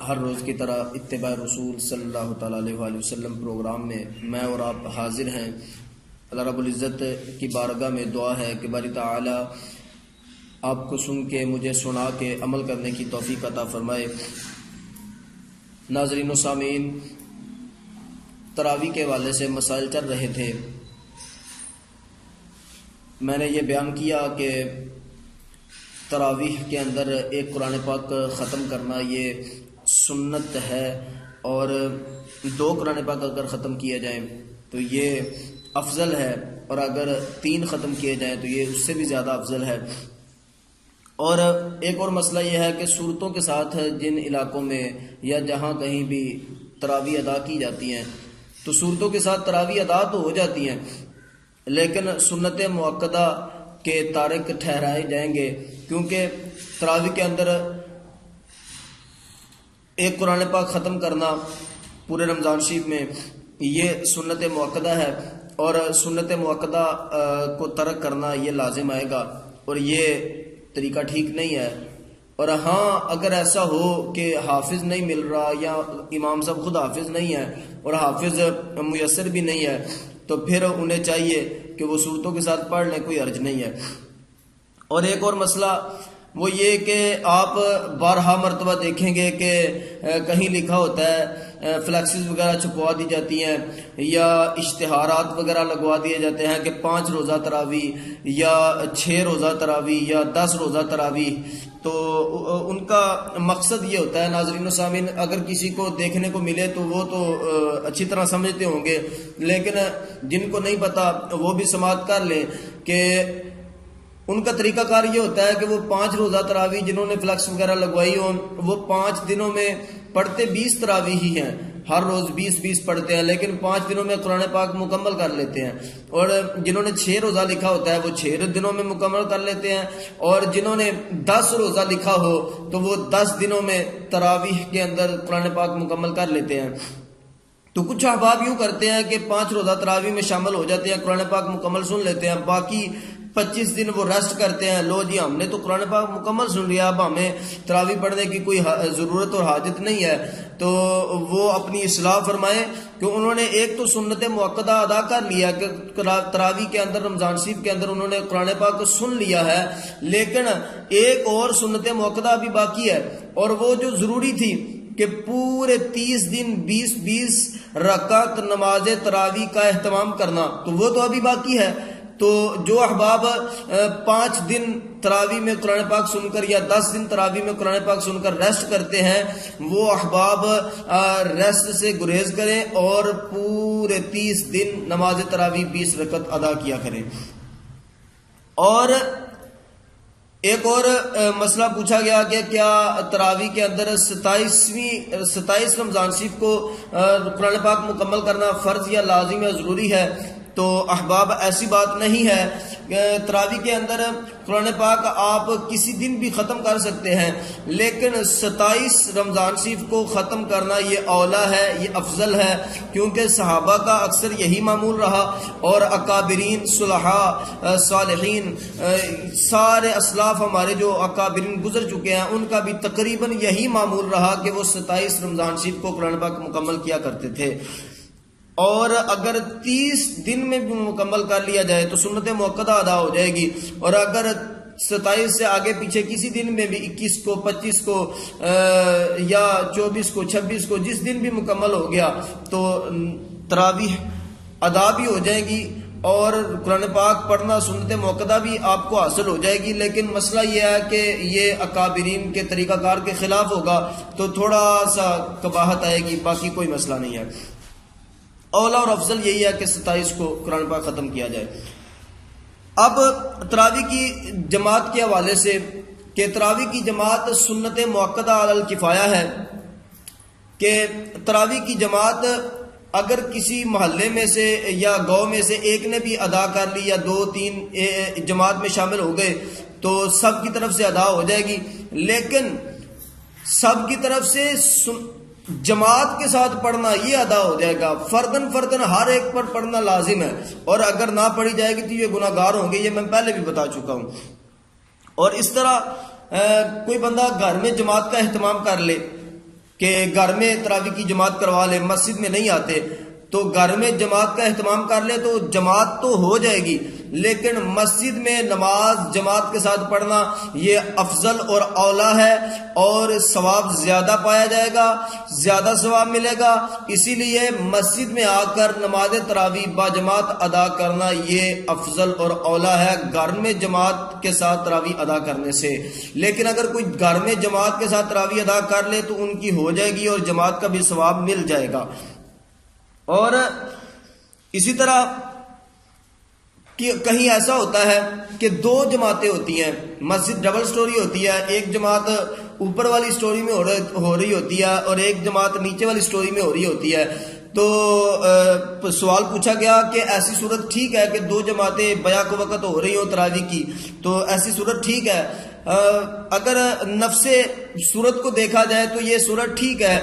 ہر روز کی طرح اتباع رسول صلی اللہ تعالیٰ علیہ وآلہ وسلم پروگرام میں اور آپ حاضر ہیں۔ اللہ رب العزت کی بارگاہ میں دعا ہے کہ باری تعالیٰ آپ کو سن کے مجھے سنا کے عمل کرنے کی توفیق عطا فرمائے۔ ناظرین و سامعین، تراویح کے حوالے سے مسائل چل رہے تھے۔ میں نے یہ بیان کیا کہ تراویح کے اندر ایک قرآن پاک ختم کرنا یہ سنت ہے، اور 2 قرآن پاک اگر ختم کیا جائیں تو یہ افضل ہے، اور اگر 3 ختم کیے جائیں تو یہ اس سے بھی زیادہ افضل ہے۔ اور ایک اور مسئلہ یہ ہے کہ صورتوں کے ساتھ جن علاقوں میں یا جہاں کہیں بھی تراویح ادا کی جاتی ہیں تو صورتوں کے ساتھ تراویح ادا تو ہو جاتی ہیں، لیکن سنت مؤکدہ کے تارک ٹھہرائے جائیں گے، کیونکہ تراویح کے اندر ایک قرآن پاک ختم کرنا پورے رمضان شریف میں یہ سنت مؤکدہ ہے، اور سنت مؤکدہ کو ترک کرنا یہ لازم آئے گا، اور یہ طریقہ ٹھیک نہیں ہے۔ اور ہاں اگر ایسا ہو کہ حافظ نہیں مل رہا یا امام صاحب خود حافظ نہیں ہے اور حافظ میسر بھی نہیں ہے تو پھر انہیں چاہیے کہ وہ صورتوں کے ساتھ پڑھ لیں، کوئی حرج نہیں ہے۔ اور ایک اور مسئلہ وہ یہ کہ آپ بارہا مرتبہ دیکھیں گے کہ کہیں لکھا ہوتا ہے، فلیکسز وغیرہ چھپوا دی جاتی ہیں یا اشتہارات وغیرہ لگوا دیے جاتے ہیں کہ 5 روزہ تراویح یا 6 روزہ تراویح یا 10 روزہ تراویح، تو ان کا مقصد یہ ہوتا ہے، ناظرین و سامعین، اگر کسی کو دیکھنے کو ملے تو وہ تو اچھی طرح سمجھتے ہوں گے، لیکن جن کو نہیں پتا وہ بھی سماعت کر لیں کہ ان کا طریقہ کار یہ ہوتا ہے کہ وہ 5 روزہ تراویح جنہوں نے فلیکس وغیرہ لگوائی ہو وہ 5 دنوں میں پڑھتے 20 تراویح ہی ہیں، ہر روز 20 پڑھتے ہیں، لیکن 5 دنوں میں قرآن پاک مکمل کر لیتے ہیں۔ اور جنہوں نے 6 روزہ لکھا ہوتا ہے وہ 6 دنوں میں مکمل کر لیتے ہیں، اور جنہوں نے 10 روزہ لکھا ہو تو وہ 10 دنوں میں تراویح کے اندر قرآن پاک مکمل کر لیتے ہیں۔ تو کچھ احباب یوں کرتے ہیں کہ 5 روزہ تراویح میں شامل ہو جاتے ہیں، قرآن پاک مکمل سن لیتے ہیں، باقی 25 دن وہ ریسٹ کرتے ہیں۔ لو جی، ہم نے تو قرآن پاک مکمل سن لیا، اب ہمیں تراویح پڑھنے کی کوئی ضرورت اور حاجت نہیں ہے۔ تو وہ اپنی اصلاح فرمائیں کہ انہوں نے ایک تو سنت مؤکدہ ادا کر لیا کہ تراویح کے اندر رمضان شریف کے اندر انہوں نے قرآن پاک سن لیا ہے، لیکن ایک اور سنت مؤکدہ بھی باقی ہے، اور وہ جو ضروری تھی کہ پورے 30 دن 20 رکعت نماز تراویح کا اہتمام کرنا، تو وہ تو ابھی باقی ہے۔ تو جو احباب 5 دن تراویح میں قرآن پاک سن کر یا 10 دن تراویح میں قرآن پاک سن کر ریسٹ کرتے ہیں، وہ احباب ریسٹ سے گریز کریں اور پورے 30 دن نماز تراویح 20 رکعت ادا کیا کریں۔ اور ایک اور مسئلہ پوچھا گیا کہ کیا تراویح کے اندر 27 رمضان شریف کو قرآن پاک مکمل کرنا فرض یا لازم یا ضروری ہے؟ تو احباب ایسی بات نہیں ہے، تراویح کے اندر قرآن پاک آپ کسی دن بھی ختم کر سکتے ہیں، لیکن 27 رمضان شریف کو ختم کرنا یہ اولا ہے، یہ افضل ہے، کیونکہ صحابہ کا اکثر یہی معمول رہا، اور اکابرین صلحاء صالحین سارے اسلاف ہمارے جو اکابرین گزر چکے ہیں ان کا بھی تقریباً یہی معمول رہا کہ وہ 27 رمضان شریف کو قرآن پاک مکمل کیا کرتے تھے۔ اور اگر 30 دن میں بھی مکمل کر لیا جائے تو سنت مؤکدہ ادا ہو جائے گی، اور اگر 27 سے آگے پیچھے کسی دن میں بھی 21 کو 25 کو یا 24 کو 26 کو جس دن بھی مکمل ہو گیا تو تراویح ادا بھی ہو جائے گی، اور قرآن پاک پڑھنا سنت مؤکدہ بھی آپ کو حاصل ہو جائے گی۔ لیکن مسئلہ یہ ہے کہ یہ اکابرین کے طریقہ کار کے خلاف ہوگا تو تھوڑا سا قباحت آئے گی، باقی کوئی مسئلہ نہیں ہے۔ اولا اور افضل یہی ہے کہ 27 کو قرآن پاک ختم کیا جائے۔ اب تراویح کی جماعت کے حوالے سے کہ تراویح کی جماعت سنت مؤکدہ علی الکفایہ ہے، کہ تراویح کی جماعت اگر کسی محلے میں سے یا گاؤں میں سے ایک نے بھی ادا کر لی یا 2-3 جماعت میں شامل ہو گئے تو سب کی طرف سے ادا ہو جائے گی، لیکن سب کی طرف سے جماعت کے ساتھ پڑھنا یہ ادا ہو جائے گا، فردن ہر ایک پر پڑھنا لازم ہے، اور اگر نہ پڑھی جائے گی تو یہ گناہ گار ہوں گے، یہ میں پہلے بھی بتا چکا ہوں۔ اور اس طرح کوئی بندہ گھر میں جماعت کا اہتمام کر لے کہ گھر میں تراویح کی جماعت کروا لے، مسجد میں نہیں آتے تو گھر میں جماعت کا اہتمام کر لے تو جماعت تو ہو جائے گی، لیکن مسجد میں نماز جماعت کے ساتھ پڑھنا یہ افضل اور اولا ہے اور ثواب زیادہ پایا جائے گا، زیادہ ثواب ملے گا۔ اسی لیے مسجد میں آ کر نماز تراویح با جماعت ادا کرنا یہ افضل اور اولا ہے گھر میں جماعت کے ساتھ تراویح ادا کرنے سے۔ لیکن اگر کوئی گھر میں جماعت کے ساتھ تراویح ادا کر لے تو ان کی ہو جائے گی اور جماعت کا بھی ثواب مل جائے گا۔ اور اسی طرح کہیں ایسا ہوتا ہے کہ دو جماعتیں ہوتی ہیں، مسجد ڈبل سٹوری ہوتی ہے، ایک جماعت اوپر والی سٹوری میں ہو رہی ہوتی ہے اور ایک جماعت نیچے والی سٹوری میں ہو رہی ہوتی ہے، تو سوال پوچھا گیا کہ ایسی صورت ٹھیک ہے کہ دو جماعتیں بیک وقت ہو رہی ہوں تراویح کی، تو ایسی صورت ٹھیک ہے؟ اگر نفس صورت کو دیکھا جائے تو یہ صورت ٹھیک ہے،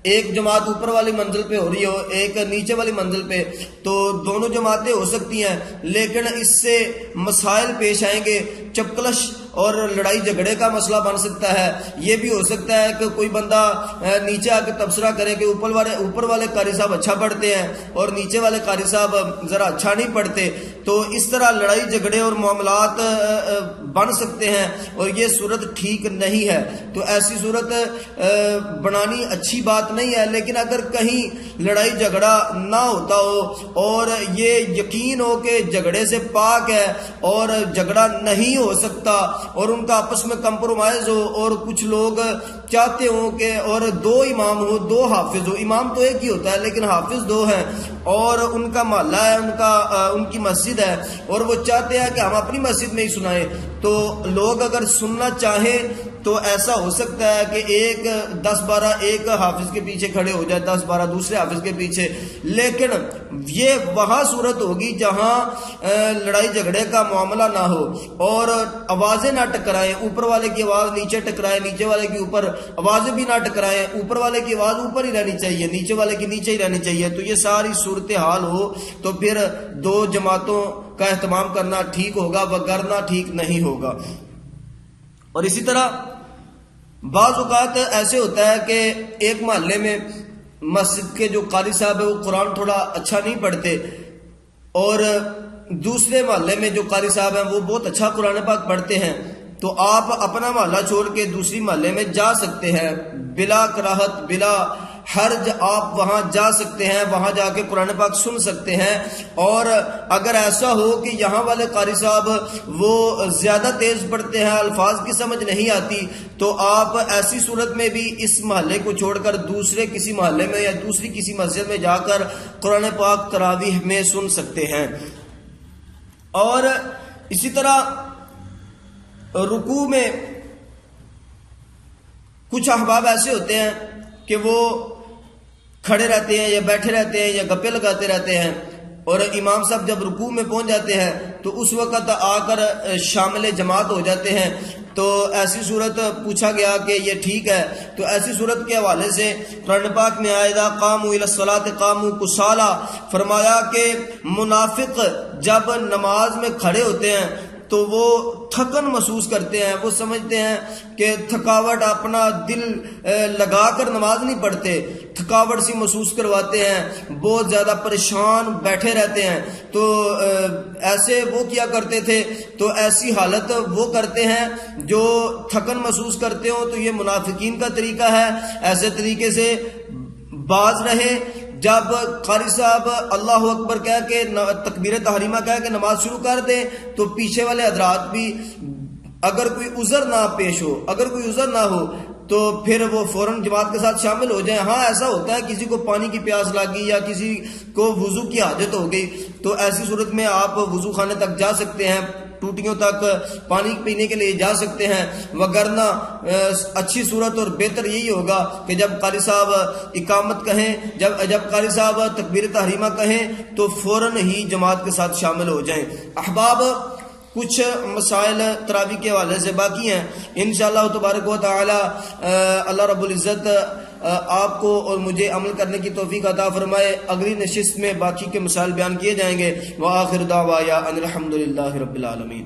ایک جماعت اوپر والی منزل پہ ہو رہی ہو، ایک نیچے والی منزل پہ، تو دونوں جماعتیں ہو سکتی ہیں، لیکن اس سے مسائل پیش آئیں گے، چپکلش اور لڑائی جھگڑے کا مسئلہ بن سکتا ہے۔ یہ بھی ہو سکتا ہے کہ کوئی بندہ نیچے آ کے تبصرہ کرے کہ اوپر والے قاری صاحب اچھا پڑھتے ہیں اور نیچے والے قاری صاحب ذرا اچھا نہیں پڑھتے، تو اس طرح لڑائی جھگڑے اور معاملات بن سکتے ہیں اور یہ صورت ٹھیک نہیں ہے۔ تو ایسی صورت بنانی اچھی بات نہیں ہے، لیکن اگر کہیں لڑائی جھگڑا نہ ہوتا ہو اور یہ یقین ہو کہ جھگڑے سے پاک ہے اور جھگڑا نہیں ہو سکتا اور ان کا آپس میں کمپرومائز ہو، اور کچھ لوگ چاہتے ہوں کہ اور دو امام ہو، دو حافظ ہو، امام تو ایک ہی ہوتا ہے لیکن حافظ دو ہیں اور ان کا محلہ ہے، ان کی مسجد ہے اور وہ چاہتے ہیں کہ ہم اپنی مسجد میں ہی سنائیں، تو لوگ اگر سننا چاہیں تو ایسا ہو سکتا ہے کہ 10-12 ایک حافظ کے پیچھے کھڑے ہو جائے، 10-12 دوسرے حافظ کے پیچھے، لیکن یہ وہاں صورت ہوگی جہاں لڑائی جھگڑے کا معاملہ نہ ہو اور آوازیں نہ ٹکرائیں، اوپر والے کی آواز نیچے ٹکرائے، نیچے والے کی اوپر، آوازیں بھی نہ ٹکرائیں، اوپر والے کی آواز اوپر ہی رہنی چاہیے، نیچے والے کی نیچے ہی رہنی چاہیے، تو یہ ساری صورتحال ہو تو پھر دو جماعتوں کا اہتمام کرنا ٹھیک ہوگا، وگرنہ ٹھیک نہیں ہوگا۔ اور اسی طرح بعض اوقات ایسے ہوتا ہے کہ ایک محلے میں مسجد کے جو قاری صاحب ہے وہ قرآن تھوڑا اچھا نہیں پڑھتے اور دوسرے محلے میں جو قاری صاحب ہیں وہ بہت اچھا قرآن پاک پڑھتے ہیں، تو آپ اپنا محلہ چھوڑ کے دوسری محلے میں جا سکتے ہیں، بلا کراہت بلا حرج آپ وہاں جا سکتے ہیں، وہاں جا کے قرآن پاک سن سکتے ہیں۔ اور اگر ایسا ہو کہ یہاں والے قاری صاحب وہ زیادہ تیز پڑھتے ہیں، الفاظ کی سمجھ نہیں آتی، تو آپ ایسی صورت میں بھی اس محلے کو چھوڑ کر دوسرے کسی محلے میں یا دوسری کسی مسجد میں جا کر قرآن پاک تراویح میں سن سکتے ہیں۔ اور اسی طرح رکوع میں کچھ احباب ایسے ہوتے ہیں کہ وہ کھڑے رہتے ہیں یا بیٹھے رہتے ہیں یا گپے لگاتے رہتے ہیں، اور امام صاحب جب رکوع میں پہنچ جاتے ہیں تو اس وقت آ کر شامل جماعت ہو جاتے ہیں، تو ایسی صورت پوچھا گیا کہ یہ ٹھیک ہے؟ تو ایسی صورت کے حوالے سے قرآن پاک میں آئے اذا قاموا الی الصلاۃ قاموا کسالی، فرمایا کہ منافق جب نماز میں کھڑے ہوتے ہیں تو وہ تھکن محسوس کرتے ہیں، وہ سمجھتے ہیں کہ تھکاوٹ، اپنا دل لگا کر نماز نہیں پڑھتے، تھکاوٹ سی محسوس کرواتے ہیں، بہت زیادہ پریشان بیٹھے رہتے ہیں، تو ایسے وہ کیا کرتے تھے، تو ایسی حالت وہ کرتے ہیں جو تھکن محسوس کرتے ہوں، تو یہ منافقین کا طریقہ ہے۔ ایسے طریقے سے باز رہے، جب قاری صاحب اللہ اکبر کہہ کے تکبیر تحریمہ کہہ کے نماز شروع کر دیں تو پیچھے والے حضرات بھی اگر کوئی عذر نہ پیش ہو، اگر کوئی عذر نہ ہو تو پھر وہ فوراً جماعت کے ساتھ شامل ہو جائیں۔ ہاں ایسا ہوتا ہے کسی کو پانی کی پیاس لگی یا کسی کو وضو کی حاجت ہو گئی، تو ایسی صورت میں آپ وضو خانے تک جا سکتے ہیں، ٹوٹیوں تک پانی پینے کے لیے جا سکتے ہیں، وگرنہ اچھی صورت اور بہتر یہی ہوگا کہ جب قاری صاحب اقامت کہیں، جب قاری صاحب تکبیر تحریمہ کہیں تو فوراً ہی جماعت کے ساتھ شامل ہو جائیں۔ احباب، کچھ مسائل تراویح کے حوالے سے باقی ہیں، انشاءاللہ تبارک و تعالی اللہ رب العزت آپ کو اور مجھے عمل کرنے کی توفیق عطا فرمائے۔ اگلی نشست میں باقی کے مسائل بیان کیے جائیں گے۔ وآخر دعوایا ان الحمدللہ رب العالمین۔